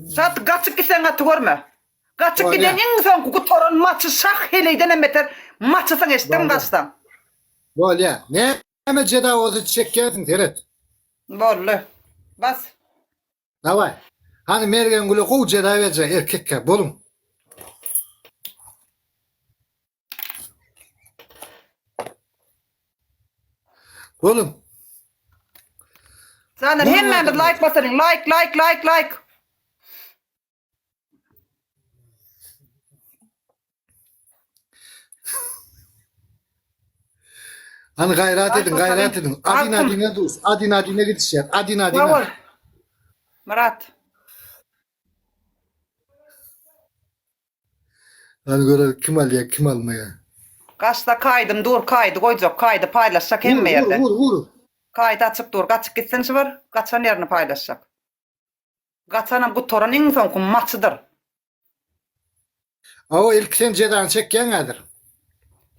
Zat kaçık gitsen atı görme. Kaçık Öyle. giden en son kutorun maçı şah heleyden emeter. Maçısın eşitten Doğru. kaçtan. Böyle. Ne hemen ceda oldu çekkersin Ferhat. Bollu. Bas. Davay. Hani mergen gülü koy ceda verecek erkekke bolun. Bolun. Zaten Vurun hemen bir adamı. like basarın. Like. Hani gayret Like edin basarın. gayret edin. Adina Halkım. adina dur. Adina adina gidişler. Adina Sağ ol. adina. Murat. Hani göre kim alıyor kim almaya. Kaçta kaydım dur kaydı koyacak kaydı paylaşacak Vur hem vur yerde. vur vur. Kaydı açık dur kaçık gitsen şu var. Kaçan yerini paylaşacak. Kaçanın kutorun en son maçıdır. O ilk sen cedan çekken nedir?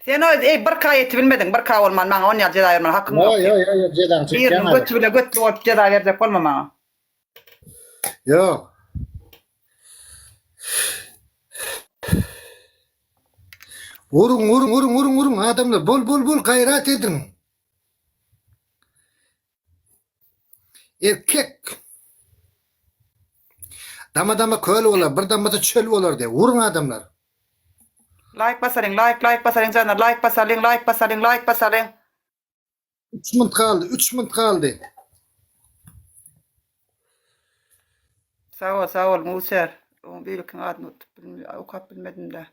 Sen o bir kayeti bilmedin. Bir kay olman bana 10 yıl ceza vermen hakkın Yo yok. yo yo yo cedan çekken Birinin nedir? götü bile götü olup ceza verecek olma bana. Yo. Vurun adamlar bol gayret edin. Erkek. Dama köl olar, bir dama da çöl olar diye. Vurun adamlar. Like basarın, like basarın canlar, like basarın. 3 minut kaldı, 3 minut kaldı. Sağ ol Muser. O büyükün adını okup bilmedim de.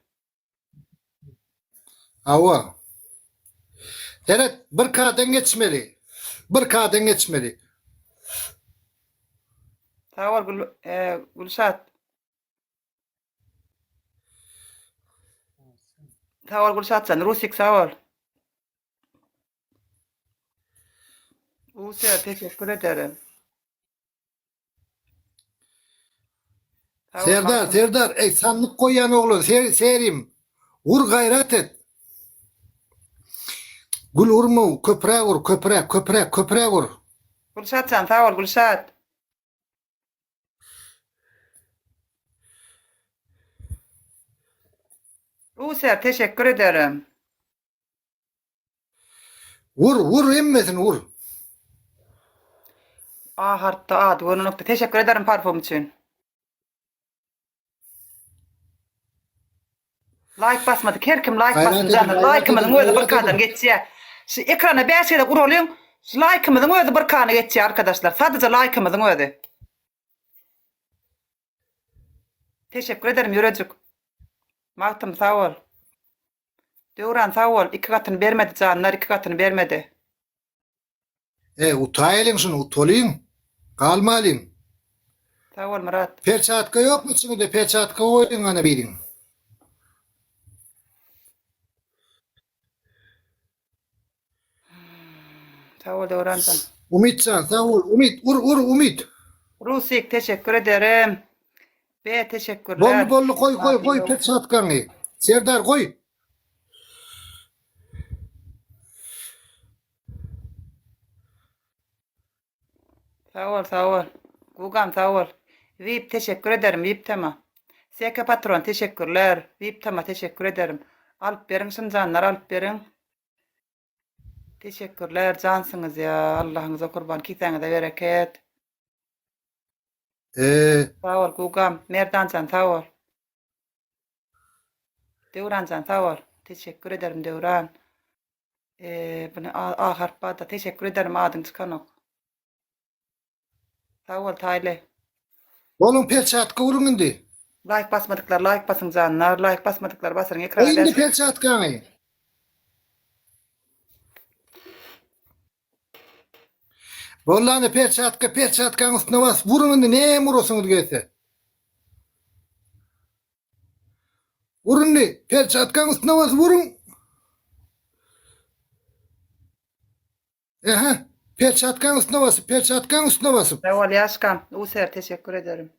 Ava. Evet, bir kadın geçmeli. Bir kadın geçmeli. Sağ ol Gülşat. Sağ ol Gülşat sen, Rusik sağ ol. Muser teşekkür ederim. Sağ ol Malcolm. Serdar, sandık koyan oğlum, serim. Vur gayret et. Gül vurma, köpüre vur. Gülşat sen, sağ ol Gülşat. Muser teşekkür ederim. Vur emmesin vur. Hartta adı nokta. Teşekkür ederim parfüm için. Like basmadık. Her kim like basın canım. Like'ımızın özü bir kadın geçiyor. Şu ekrana bir şeyde kuruluyum. Like'ımızın özü bir kanı geçiyor arkadaşlar. Sadece like'ımızın özü. Teşekkür ederim Yörücük. Maltım sağ ol. Devran sağ ol. 2 katını vermedi canlar. 2 katını vermedi. Utayalım şunu, utolayım. Kalmalım. Sağ ol Murat. Perçatka yok mu içinde? Perçatka koyun ana bilin. Sağ ol Devran'dan. Umitcan sağ ol. Vur Umit. Rusik teşekkür ederim. Be teşekkürler. Bollu koy perçatkanı. Serdar koy. Sağ ol. Gugam sağ ol. VIP teşekkür ederim. VIP tema. Seke patron teşekkürler. VIP tema teşekkür ederim. Alıp verin şimdi canlar alıp verin. Teşekkürler cansınız ya. Allah'ınıza kurban. Kitenize bereket. Sağ ol Gugam. Merdan can sağ ol. Devran can sağ ol. Teşekkür ederim Devran. Bunu harpada teşekkür ederim adın çıkanok. Sağ ol Tayli. Oğlum perçatka vurun indi. Like basmadıklar like basın canlar. Like basmadıklar basın ekrana. Indi perçatkanı. Vallahi perçatkanın üstüne bas. Vurun indi. Ne vuruyorsunuz gelse? Vurun indi. Perçatkanın üstüne bas. Vurun. Perçatkanın üstüne basıp. Perçatkanın üstüne basıp. Sağ ol Yaşkam. User teşekkür ederim.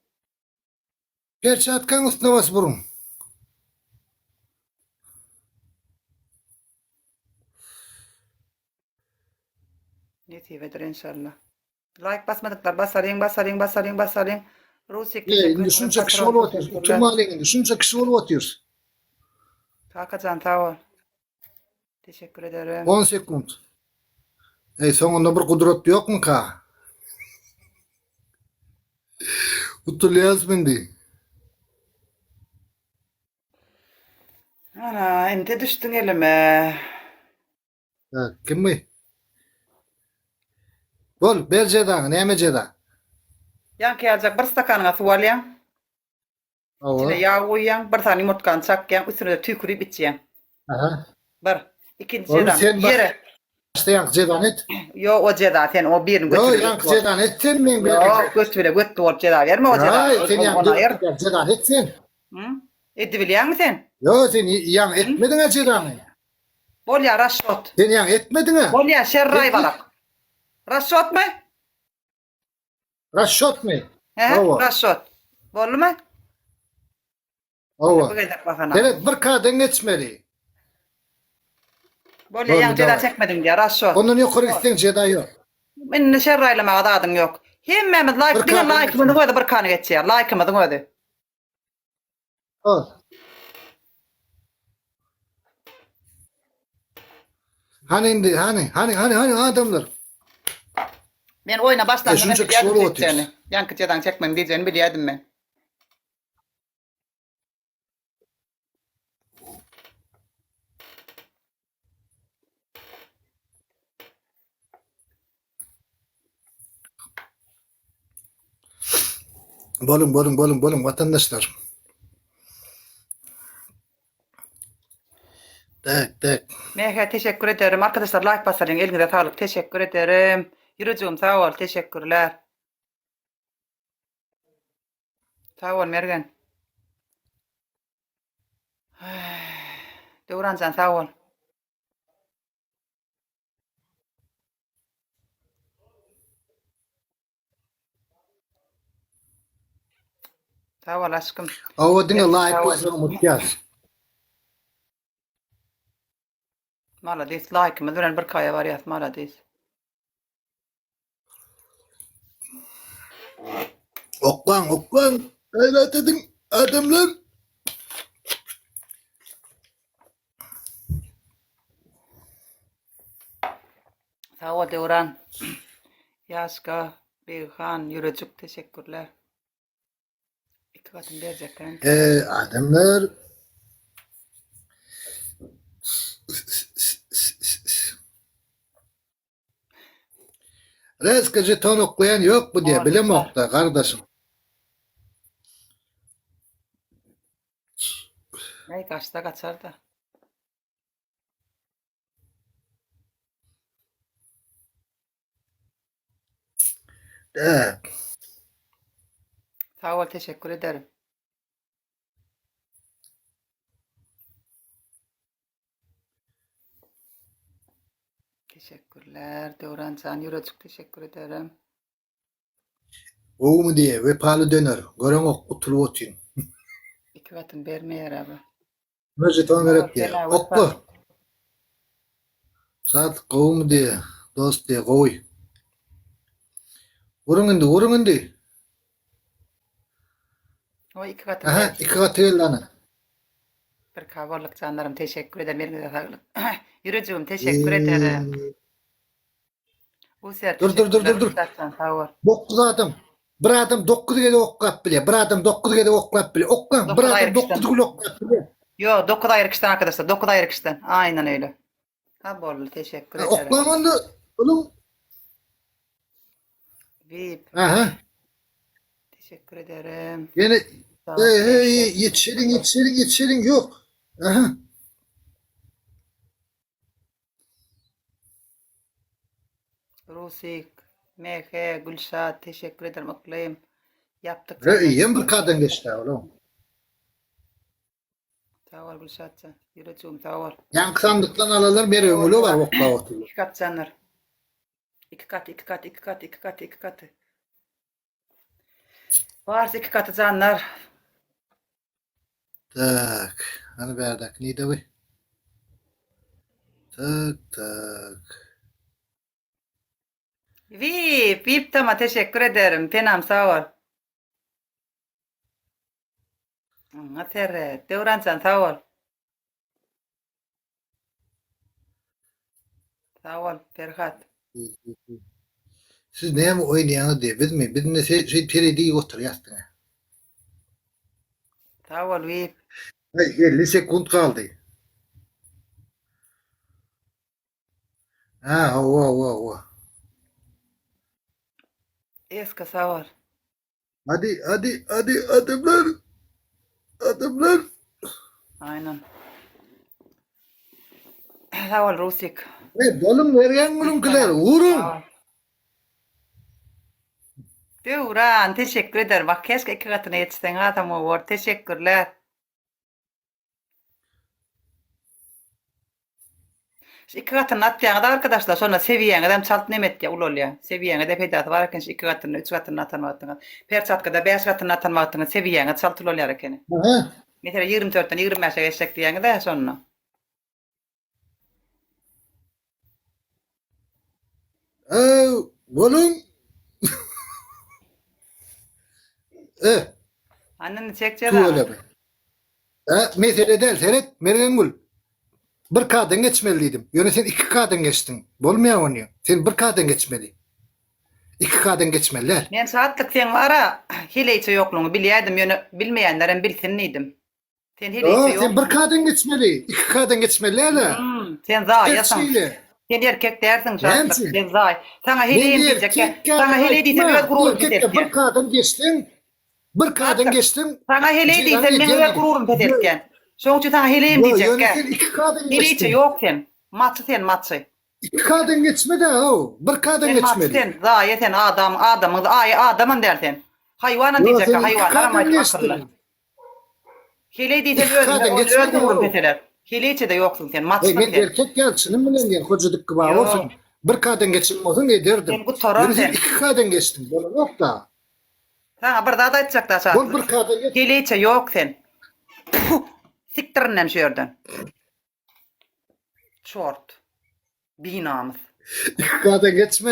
Perçatkanın üstüne bas vurun. Netivedir inşallah. Like basmadıklar basarın. Rusik Ne, teşekkür ederim. şunca kişi Patron olup atıyoruz. teşekkürler. Oturma halinde şunca kişi olup atıyoruz. Hakan sağ ol. Teşekkür ederim. 10 sekund. Sonunda bir kudret yok mu ka? Hatırlayaz bindi. Ana, ente düştün elime. Kim mi? Bol, ber cedan, neme ceda? Yankı alacak bir stakanına su al yan. İçine Ava. yağ koyyan, bir tane yumurtkanı çakyan, üstüne de tükürüp içyen. Aha. Bir. İkinci Oğlum cedan. sen bak. Yere. İşte yank cedan et. Yo o ceda sen o birini Yo, götür. yank cedan et sen min. Yo götür götür o ceda verme o ceda. Ay, sen yank Ona ayır. cedan et sen. Hı? Eddi biliyor musun sen? Yo, sen yank etmedin ha cedanı. Bol ya raşot. Sen yank etmedin ha. Bol ya şerray balak. Raşot mu? Raşot mu? He, Ova. raşot. Bol mu? Ova. Bu kadar bakana. Evet, bir kadın geçmeli. Bol ya Doğru, yan ceda doğru. çekmedim diye raşot. Ondan yukarı gitsen ceda yok. Benim şerraylama adadın yok. Hemmemiz like, Bir dine kadın like'ımızı koydu bir kanı geçiyor. Like'ımızı koydu. Al. Hani indi, hani adamlar. Ben oyuna başlandım. şunca Ben kişi biliyordum olup çekeceğini. Yankı cedan çekmem diyeceğini biliyordum ben. Bolun vatandaşlar. Tak. Mehmet teşekkür ederim. Arkadaşlar like basarın. Elinize sağlık. Teşekkür ederim. Yürücüğüm sağ ol. Teşekkürler. Sağ ol Mergen. Devrancan sağ ol. Sağ ol aşkım. Ava dine Sağ layık ol. olsa mutluyaz. Malades. Like'ımı duran bir kaya var ya. Malades. Oklan. Hayrat edin adamlar. Sağ ol Devran. Yaşka. Beyhan. Yürücük. Teşekkürler. İki katın verecek. Adamlar. Reskacı ton okuyan yok mu diye bilim okta kardeşim. Ne kaçta kaçar da. Evet. Sağ ol. Teşekkür ederim. Teşekkürler. Devrancan. Yürücük. Teşekkür ederim. O mu diye vepalı döner. Gören okutulu otuyun. İki katın vermeye abi. Nöce ton verip diye. Fena, Okku. Saat kovum diye. Dost diye koy. Vurun indi. O iki katın Aha, ver. iki katı el lan. Bir kahvaltık canlarım. Teşekkür ederim. Elinize sağlık. Yürücüğüm teşekkür ederim. Usiyer Dur. teşekkürler. Ustadsan sağ ol. Dokuz adam. Bir adam dokuz gede oklap bile. Bir adam dokuz gede oklap bile. Oklan. Bir Dokuz adam ayrı dokuz kişiden. gede oklap bile. Yo 9 ayrı kişiden arkadaşlar. 9 ayrı kişiden. Aynen öyle. Ha bol teşekkür ederim. Oklan onda. Oğlum. VIP. Aha. Teşekkür ederim. Yine Sağ ol. yetişelim yok. Aha. Rusik. MH. Gülşah. Teşekkür ederim. Oklayayım. Yaptık. İyiyim bir kadın geçti oğlum. Sağ ol Gülşahcan. Yürücüğüm sağ ol. Yank sandıktan alırlar bir ömürlü var okla oturuyor. İki kat canlar. İki katı. Varsa iki katı canlar. Tak. Hani berdak neydi bu? Tak. VIP tamam teşekkür ederim. Penam sağ ol. Aferin. Devrancan sağ ol. Sağ ol Ferhat. Siz ne mi oynayanı diye bilmeyin. Biz ne şey peri diye otur yastına. Sağ ol Vip. Ay 50 sekund kaldı. Ha, hava. Eska sağ ol. Hadi adımlar. Adımlar. Aynen. Sağ ol Rusik. Ne balım vergen vurunkiler. Vurun. Sağ ol. Devran teşekkür ederim. Bak keşke iki katına yetişsen adamı var. Teşekkürler. Şu iki katını atlayan da arkadaşlar sonra seviyen adam çalt nemet ya ulol ya. Seviyen de pedat varken şu iki katını, üç katını atanmaktınız. Perçatkada beş katını atanmaktınız. Seviyen çalt ulol yarken. Ha. Mesela 24'ten 25'e geçecek diyen de sonra. Balım. Anneni çekeceğiz Tuğla ama. be. Mesele değil seyret. Merengül. Bir kadın geçmeliydim. Yani sen iki kadın geçtin. Bolmuyor onu. Sen bir kadın geçmeli. İki kadın geçmeliler. Ben saatlik sen ara hile içi yokluğunu biliyordum. Yani bilmeyenlerin bilsin neydim. Sen hile içi Sen bir yok. kadın geçmeli. İki kadın geçmeliler. Sen zayasın. Hepsiyle. Sen erkek dersin Ne saatlik. hemsin? Sen zay. Sana Ne hileyim diyor? diyecek ya. Erkek Sana hile değilse biraz gururum bir petelken. kadın geçtin. Bir kadın geçtin. Sana hile değilse Yani ben gel- biraz gururum petelken. Sonuçta sana hileyim Yo, diyecek yani ya. sen iki kadın Hile içi geçtin. yok sen. Matçı sen matçı. İki kadın geçmedi o. Bir kadın Sen matçı geçmeli. sen. Zaya sen adamın adamın dersen. Hayvanın Yo, diyecek sen ya iki hayvan. kadın Aramayı akıllı. geçtin. Hile değilse İki kadın geçmedi öldürürüm o. peteler. Hile içi de yoksun sen. Ben Matçısın sen. erkek gelsin bilen gel kocadık gibi Yo. olsun. Bir kadın geçirmezsin ederdim. Sen bu torun Yani sen sen. iki kadın geçtin. Böyle yok da. Sana bir daha da edecek daha Bol saatlik. bir kadın geç. Hile içi yok sen. Puh, siktirin hemşehirden. Şort. Binamız. İki kadın geçme.